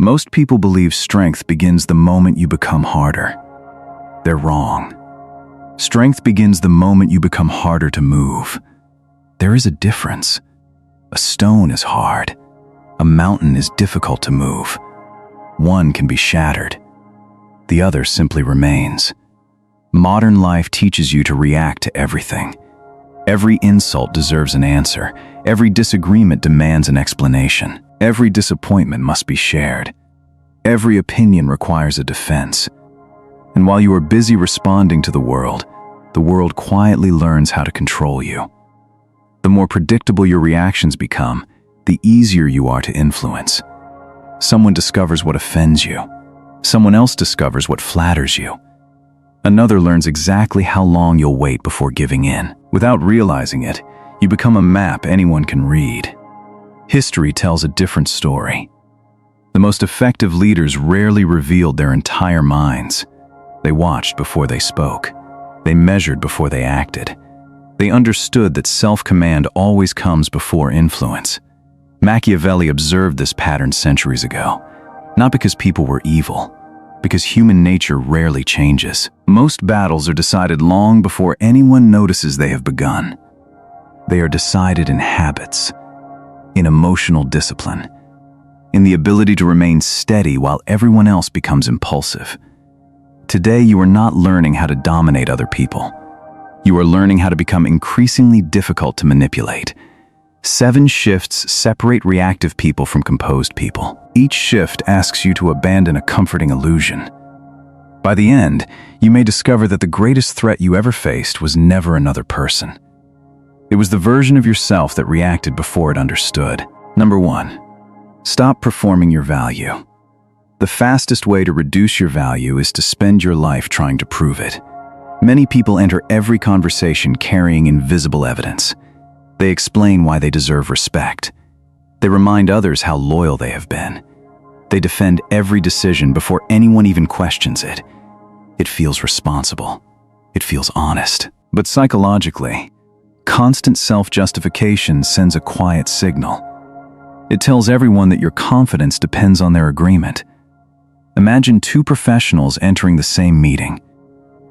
Most people believe strength begins the moment you become harder. They're wrong. Strength begins the moment you become harder to move. There is a difference. A stone is hard. A mountain is difficult to move. One can be shattered. The other simply remains. Modern life teaches you to react to everything. Every insult deserves an answer. Every disagreement demands an explanation. Every disappointment must be shared. Every opinion requires a defense. And while you are busy responding to the world quietly learns how to control you. The more predictable your reactions become, the easier you are to influence. Someone discovers what offends you. Someone else discovers what flatters you. Another learns exactly how long you'll wait before giving in. Without realizing it, you become a map anyone can read. History tells a different story. The most effective leaders rarely revealed their entire minds. They watched before they spoke. They measured before they acted. They understood that self-command always comes before influence. Machiavelli observed this pattern centuries ago, not because people were evil, because human nature rarely changes. Most battles are decided long before anyone notices they have begun. They are decided in habits, in emotional discipline, in the ability to remain steady while everyone else becomes impulsive. Today, you are not learning how to dominate other people. You are learning how to become increasingly difficult to manipulate. 7 shifts separate reactive people from composed people. Each shift asks you to abandon a comforting illusion. By the end, you may discover that the greatest threat you ever faced was never another person. It was the version of yourself that reacted before it understood. Number 1, stop performing your value. The fastest way to reduce your value is to spend your life trying to prove it. Many people enter every conversation carrying invisible evidence. They explain why they deserve respect. They remind others how loyal they have been. They defend every decision before anyone even questions it. It feels responsible. It feels honest. But psychologically, constant self-justification sends a quiet signal. It tells everyone that your confidence depends on their agreement. Imagine 2 professionals entering the same meeting.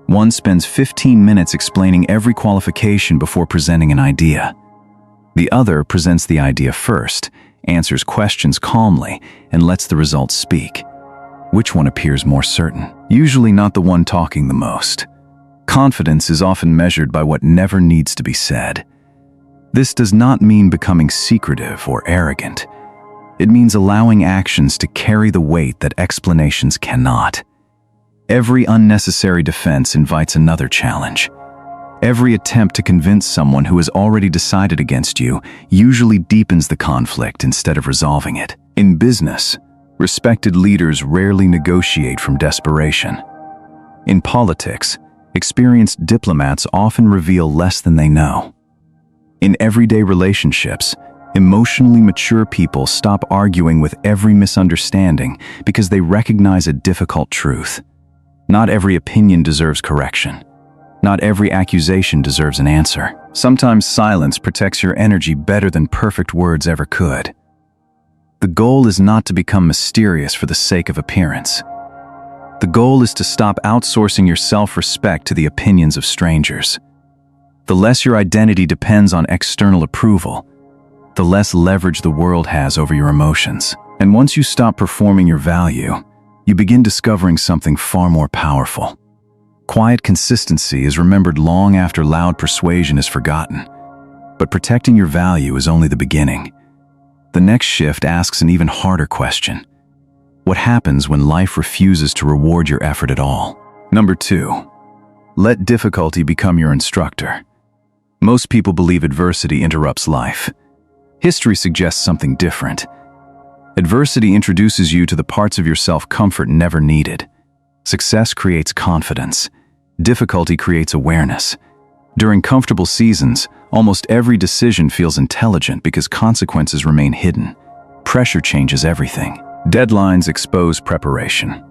One spends 15 minutes explaining every qualification before presenting an idea. The other presents the idea first, answers questions calmly, and lets the results speak. Which one appears more certain? Usually not the one talking the most. Confidence is often measured by what never needs to be said. This does not mean becoming secretive or arrogant. It means allowing actions to carry the weight that explanations cannot. Every unnecessary defense invites another challenge. Every attempt to convince someone who has already decided against you usually deepens the conflict instead of resolving it. In business, respected leaders rarely negotiate from desperation. In politics, experienced diplomats often reveal less than they know. In everyday relationships, emotionally mature people stop arguing with every misunderstanding because they recognize a difficult truth. Not every opinion deserves correction. Not every accusation deserves an answer. Sometimes silence protects your energy better than perfect words ever could. The goal is not to become mysterious for the sake of appearance. The goal is to stop outsourcing your self-respect to the opinions of strangers. The less your identity depends on external approval, the less leverage the world has over your emotions. And once you stop performing your value, you begin discovering something far more powerful. Quiet consistency is remembered long after loud persuasion is forgotten. But protecting your value is only the beginning. The next shift asks an even harder question. What happens when life refuses to reward your effort at all? Number 2, let difficulty become your instructor. Most people believe adversity interrupts life. History suggests something different. Adversity introduces you to the parts of your self-comfort never needed. Success creates confidence. Difficulty creates awareness. During comfortable seasons, almost every decision feels intelligent because consequences remain hidden. Pressure changes everything. Deadlines expose preparation.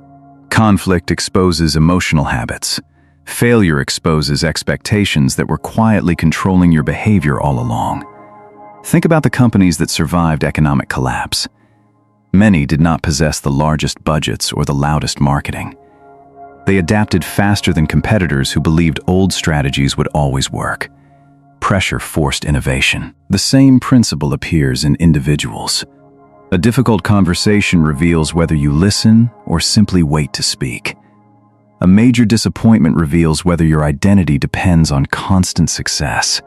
Conflict exposes emotional habits. Failure exposes expectations that were quietly controlling your behavior all along. Think about the companies that survived economic collapse. Many did not possess the largest budgets or the loudest marketing. They adapted faster than competitors who believed old strategies would always work. Pressure forced innovation. The same principle appears in individuals. A difficult conversation reveals whether you listen or simply wait to speak. A major disappointment reveals whether your identity depends on constant success.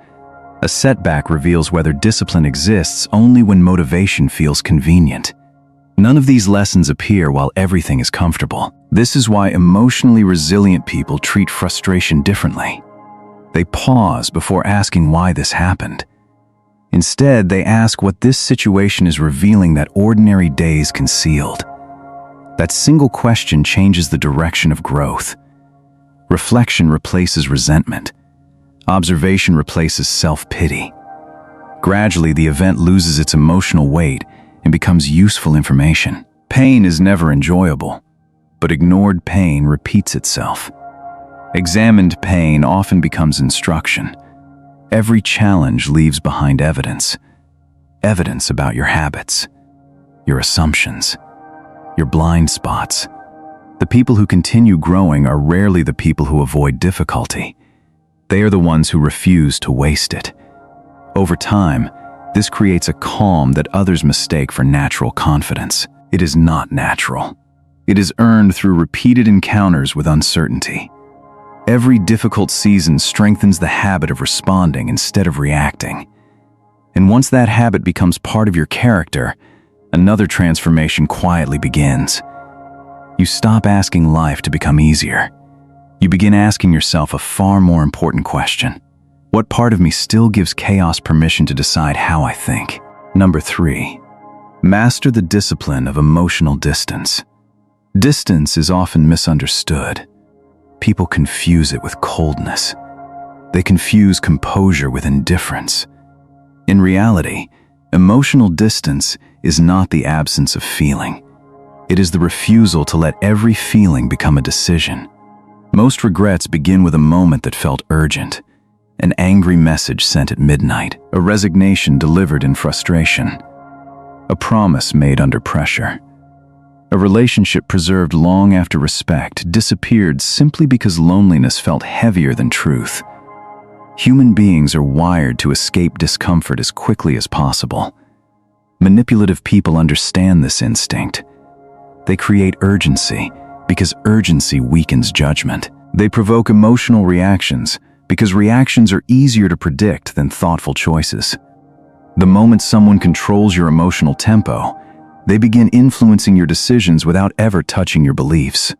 A setback reveals whether discipline exists only when motivation feels convenient. None of these lessons appear while everything is comfortable. This is why emotionally resilient people treat frustration differently. They pause before asking why this happened. Instead, they ask what this situation is revealing that ordinary days concealed. That single question changes the direction of growth. Reflection replaces resentment. Observation replaces self-pity. Gradually, the event loses its emotional weight and becomes useful information. Pain is never enjoyable, but ignored pain repeats itself. Examined pain often becomes instruction. Every challenge leaves behind evidence. Evidence about your habits, your assumptions, your blind spots. The people who continue growing are rarely the people who avoid difficulty. They are the ones who refuse to waste it. Over time, this creates a calm that others mistake for natural confidence. It is not natural. It is earned through repeated encounters with uncertainty. Every difficult season strengthens the habit of responding instead of reacting. And once that habit becomes part of your character, another transformation quietly begins. You stop asking life to become easier. You begin asking yourself a far more important question. What part of me still gives chaos permission to decide how I think? Number 3, master the discipline of emotional distance. Distance is often misunderstood. People confuse it with coldness. They confuse composure with indifference. In reality, emotional distance is not the absence of feeling. It is the refusal to let every feeling become a decision. Most regrets begin with a moment that felt urgent. An angry message sent at midnight, a resignation delivered in frustration, a promise made under pressure. A relationship preserved long after respect disappeared simply because loneliness felt heavier than truth. Human beings are wired to escape discomfort as quickly as possible. Manipulative people understand this instinct. They create urgency because urgency weakens judgment. They provoke emotional reactions because reactions are easier to predict than thoughtful choices. The moment someone controls your emotional tempo, they begin influencing your decisions without ever touching your beliefs.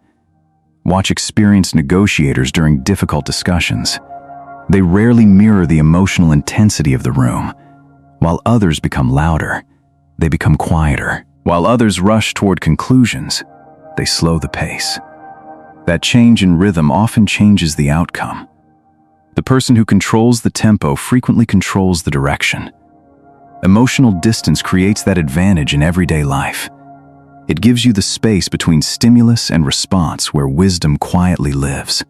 Watch experienced negotiators during difficult discussions. They rarely mirror the emotional intensity of the room. While others become louder, they become quieter. While others rush toward conclusions, they slow the pace. That change in rhythm often changes the outcome. The person who controls the tempo frequently controls the direction. Emotional distance creates that advantage in everyday life. It gives you the space between stimulus and response where wisdom quietly lives.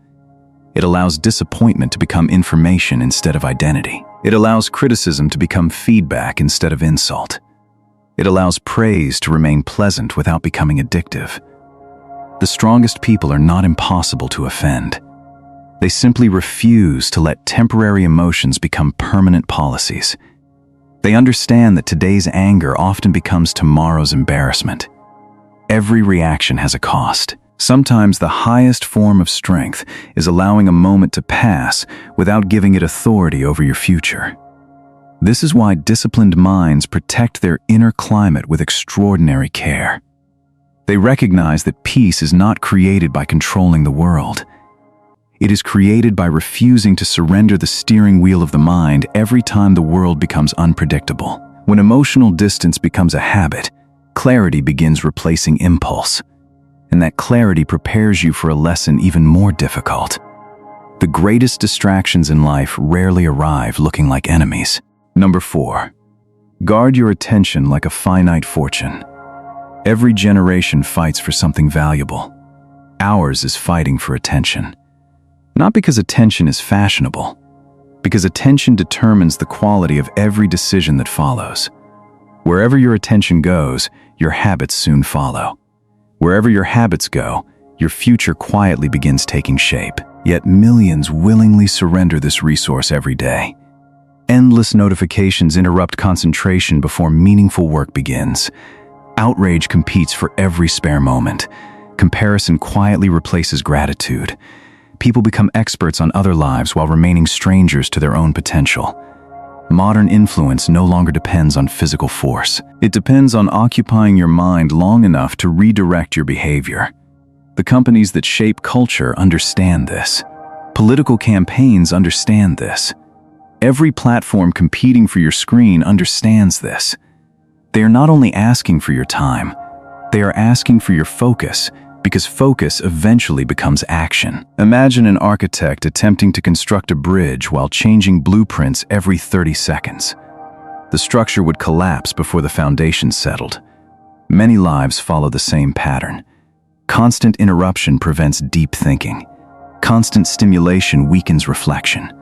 It allows disappointment to become information instead of identity. It allows criticism to become feedback instead of insult. It allows praise to remain pleasant without becoming addictive. The strongest people are not impossible to offend. They simply refuse to let temporary emotions become permanent policies. They understand that today's anger often becomes tomorrow's embarrassment. Every reaction has a cost. Sometimes the highest form of strength is allowing a moment to pass without giving it authority over your future. This is why disciplined minds protect their inner climate with extraordinary care. They recognize that peace is not created by controlling the world. It is created by refusing to surrender the steering wheel of the mind every time the world becomes unpredictable. When emotional distance becomes a habit, clarity begins replacing impulse. And that clarity prepares you for a lesson even more difficult. The greatest distractions in life rarely arrive looking like enemies. Number 4, guard your attention like a finite fortune. Every generation fights for something valuable. Ours is fighting for attention. Not because attention is fashionable, because attention determines the quality of every decision that follows. Wherever your attention goes, your habits soon follow. Wherever your habits go, your future quietly begins taking shape. Yet millions willingly surrender this resource every day. Endless notifications interrupt concentration before meaningful work begins. Outrage competes for every spare moment. Comparison quietly replaces gratitude. People become experts on other lives while remaining strangers to their own potential. Modern influence no longer depends on physical force. It depends on occupying your mind long enough to redirect your behavior. The companies that shape culture understand this. Political campaigns understand this. Every platform competing for your screen understands this. They are not only asking for your time, they are asking for your focus, because focus eventually becomes action. Imagine an architect attempting to construct a bridge while changing blueprints every 30 seconds. The structure would collapse before the foundation settled. Many lives follow the same pattern. Constant interruption prevents deep thinking. Constant stimulation weakens reflection.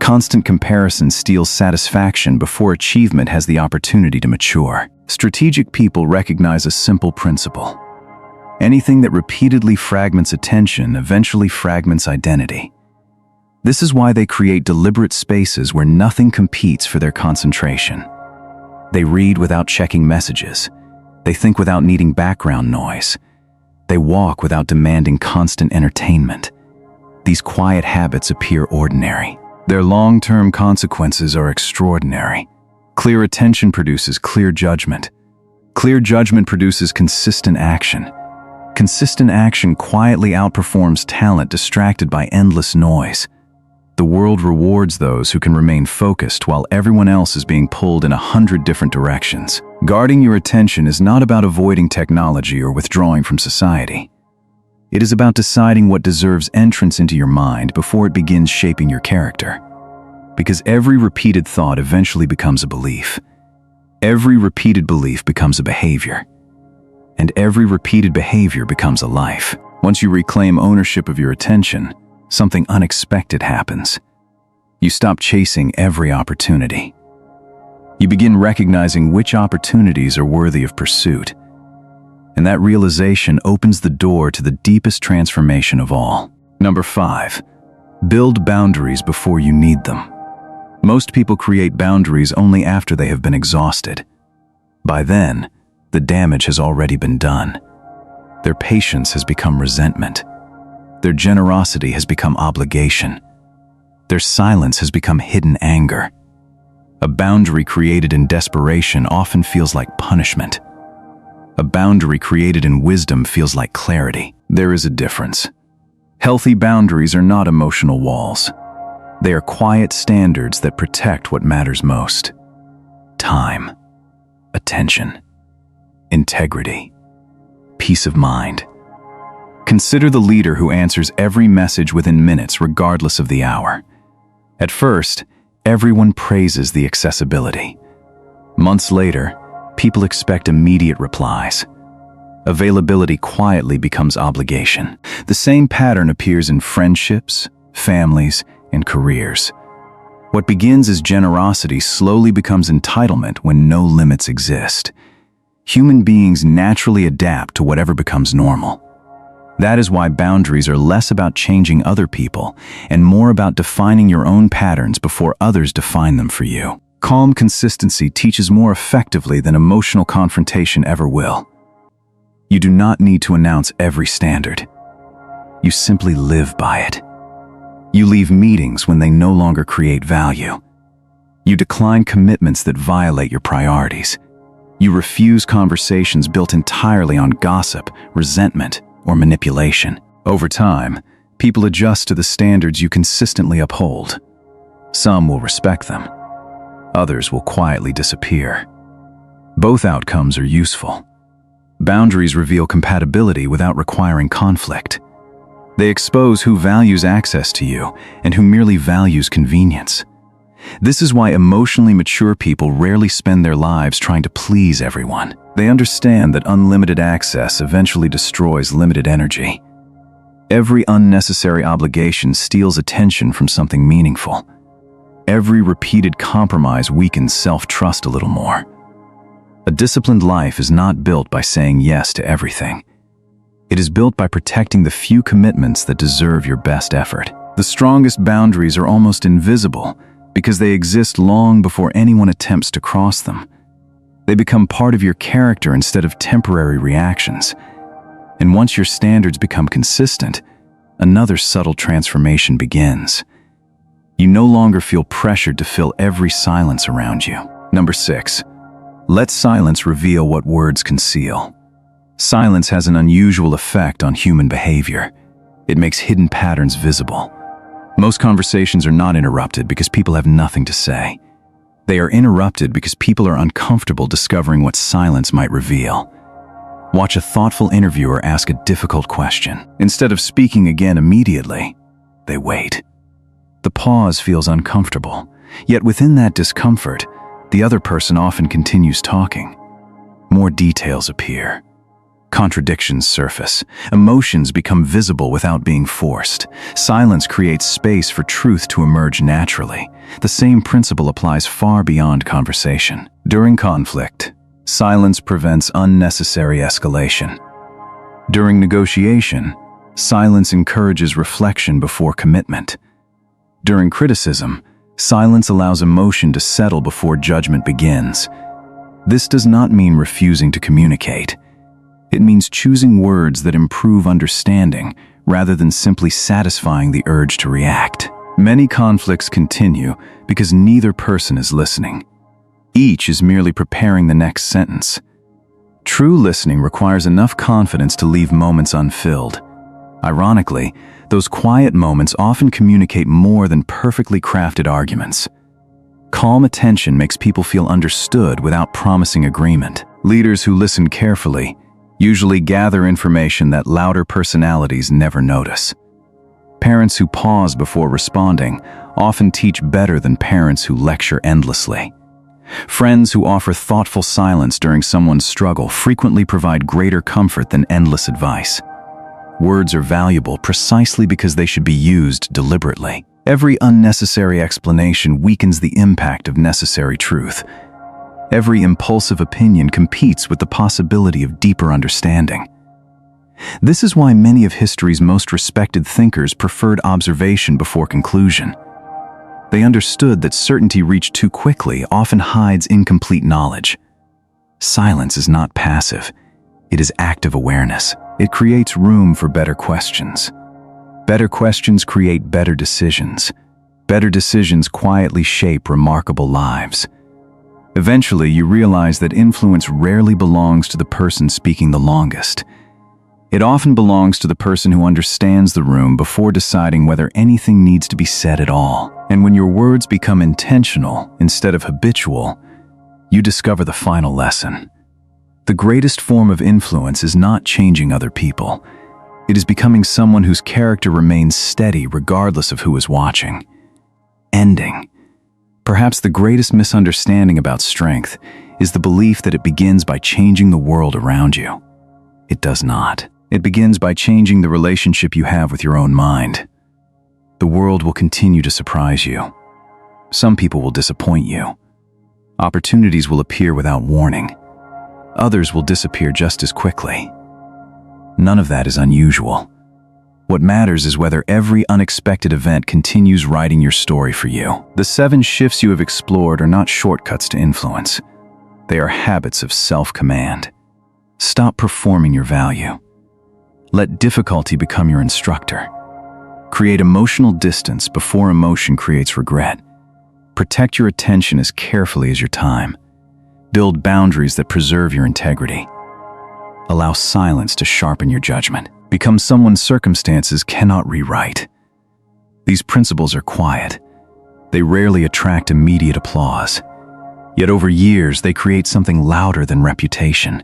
Constant comparison steals satisfaction before achievement has the opportunity to mature. Strategic people recognize a simple principle. Anything that repeatedly fragments attention eventually fragments identity. This is why they create deliberate spaces where nothing competes for their concentration. They read without checking messages. They think without needing background noise. They walk without demanding constant entertainment. These quiet habits appear ordinary. Their long-term consequences are extraordinary. Clear attention produces clear judgment. Clear judgment produces consistent action. Consistent action quietly outperforms talent distracted by endless noise. The world rewards those who can remain focused while everyone else is being pulled in 100 different directions. Guarding your attention is not about avoiding technology or withdrawing from society. It is about deciding what deserves entrance into your mind before it begins shaping your character. Because every repeated thought eventually becomes a belief. Every repeated belief becomes a behavior. And every repeated behavior becomes a life. Once you reclaim ownership of your attention, something unexpected happens. You stop chasing every opportunity. You begin recognizing which opportunities are worthy of pursuit. And that realization opens the door to the deepest transformation of all. Number 5, build boundaries before you need them. Most people create boundaries only after they have been exhausted. By then, the damage has already been done. Their patience has become resentment. Their generosity has become obligation. Their silence has become hidden anger. A boundary created in desperation often feels like punishment. A boundary created in wisdom feels like clarity. There is a difference. Healthy boundaries are not emotional walls. They are quiet standards that protect what matters most. Time, attention, integrity, peace of mind. Consider the leader who answers every message within minutes regardless of the hour. At first, everyone praises the accessibility. Months later, people expect immediate replies. Availability quietly becomes obligation. The same pattern appears in friendships, families, and careers. What begins as generosity slowly becomes entitlement when no limits exist. Human beings naturally adapt to whatever becomes normal. That is why boundaries are less about changing other people and more about defining your own patterns before others define them for you. Calm consistency teaches more effectively than emotional confrontation ever will. You do not need to announce every standard. You simply live by it. You leave meetings when they no longer create value. You decline commitments that violate your priorities. You refuse conversations built entirely on gossip, resentment, or manipulation. Over time, people adjust to the standards you consistently uphold. Some will respect them. Others will quietly disappear. Both outcomes are useful. Boundaries reveal compatibility without requiring conflict. They expose who values access to you and who merely values convenience. This is why emotionally mature people rarely spend their lives trying to please everyone. They understand that unlimited access eventually destroys limited energy. Every unnecessary obligation steals attention from something meaningful. Every repeated compromise weakens self-trust a little more. A disciplined life is not built by saying yes to everything. It is built by protecting the few commitments that deserve your best effort. The strongest boundaries are almost invisible because they exist long before anyone attempts to cross them. They become part of your character instead of temporary reactions. And once your standards become consistent, another subtle transformation begins. You no longer feel pressured to fill every silence around you. Number 6. Let silence reveal what words conceal. Silence has an unusual effect on human behavior. It makes hidden patterns visible. Most conversations are not interrupted because people have nothing to say. They are interrupted because people are uncomfortable discovering what silence might reveal. Watch a thoughtful interviewer ask a difficult question. Instead of speaking again immediately, they wait. The pause feels uncomfortable, yet within that discomfort, the other person often continues talking. More details appear. Contradictions surface. Emotions become visible without being forced. Silence creates space for truth to emerge naturally. The same principle applies far beyond conversation. During conflict, silence prevents unnecessary escalation. During negotiation, silence encourages reflection before commitment. During criticism, silence allows emotion to settle before judgment begins. This does not mean refusing to communicate. It means choosing words that improve understanding rather than simply satisfying the urge to react. Many conflicts continue because neither person is listening. Each is merely preparing the next sentence. True listening requires enough confidence to leave moments unfilled. Ironically, those quiet moments often communicate more than perfectly crafted arguments. Calm attention makes people feel understood without promising agreement. Leaders who listen carefully usually gather information that louder personalities never notice. Parents who pause before responding often teach better than parents who lecture endlessly. Friends who offer thoughtful silence during someone's struggle frequently provide greater comfort than endless advice. Words are valuable precisely because they should be used deliberately. Every unnecessary explanation weakens the impact of necessary truth. Every impulsive opinion competes with the possibility of deeper understanding. This is why many of history's most respected thinkers preferred observation before conclusion. They understood that certainty reached too quickly often hides incomplete knowledge. Silence is not passive. It is active awareness. It creates room for better questions. Better questions create better decisions. Better decisions quietly shape remarkable lives. Eventually, you realize that influence rarely belongs to the person speaking the longest. It often belongs to the person who understands the room before deciding whether anything needs to be said at all. And when your words become intentional instead of habitual, you discover the final lesson. The greatest form of influence is not changing other people. It is becoming someone whose character remains steady regardless of who is watching. Ending. Perhaps the greatest misunderstanding about strength is the belief that it begins by changing the world around you. It does not. It begins by changing the relationship you have with your own mind. The world will continue to surprise you. Some people will disappoint you. Opportunities will appear without warning. Others will disappear just as quickly. None of that is unusual. What matters is whether every unexpected event continues writing your story for you. The 7 shifts you have explored are not shortcuts to influence. They are habits of self-command. Stop performing your value. Let difficulty become your instructor. Create emotional distance before emotion creates regret. Protect your attention as carefully as your time. Build boundaries that preserve your integrity. Allow silence to sharpen your judgment. Become someone circumstances cannot rewrite. These principles are quiet. They rarely attract immediate applause. Yet over years, they create something louder than reputation.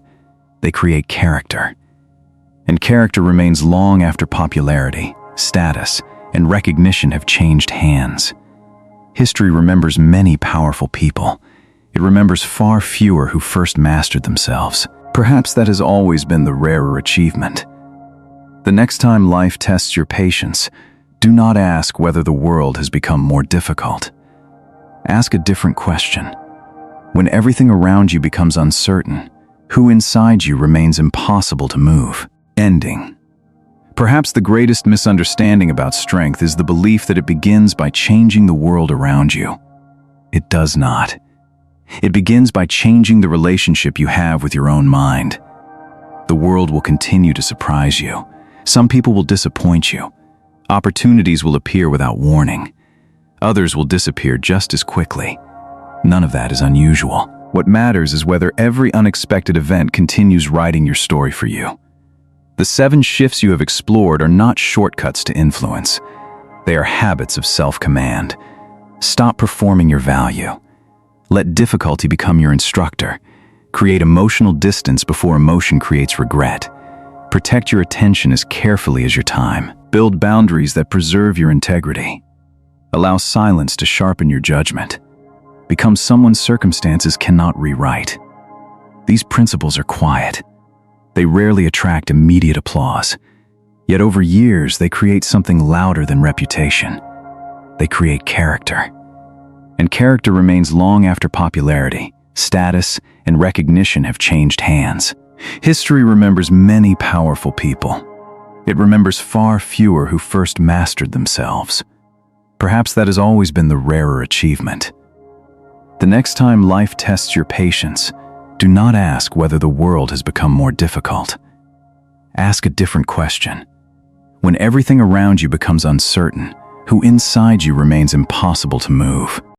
They create character. And character remains long after popularity, status, and recognition have changed hands. History remembers many powerful people. It remembers far fewer who first mastered themselves. Perhaps that has always been the rarer achievement. The next time life tests your patience, do not ask whether the world has become more difficult. Ask a different question. When everything around you becomes uncertain, who inside you remains impossible to move. Ending. Perhaps the greatest misunderstanding about strength is the belief that it begins by changing the world around you. It does not. It begins by changing the relationship you have with your own mind. The world will continue to surprise you. Some people will disappoint you. Opportunities will appear without warning. Others will disappear just as quickly. None of that is unusual. What matters is whether every unexpected event continues writing your story for you. The 7 shifts you have explored are not shortcuts to influence. They are habits of self-command. Stop performing your value. Let difficulty become your instructor. Create emotional distance before emotion creates regret. Protect your attention as carefully as your time. Build boundaries that preserve your integrity. Allow silence to sharpen your judgment. Become someone circumstances cannot rewrite. These principles are quiet. They rarely attract immediate applause. Yet over years, they create something louder than reputation. They create character. And character remains long after popularity, status, and recognition have changed hands. History remembers many powerful people. It remembers far fewer who first mastered themselves. Perhaps that has always been the rarer achievement. The next time life tests your patience, do not ask whether the world has become more difficult. Ask a different question. When everything around you becomes uncertain, who inside you remains impossible to move?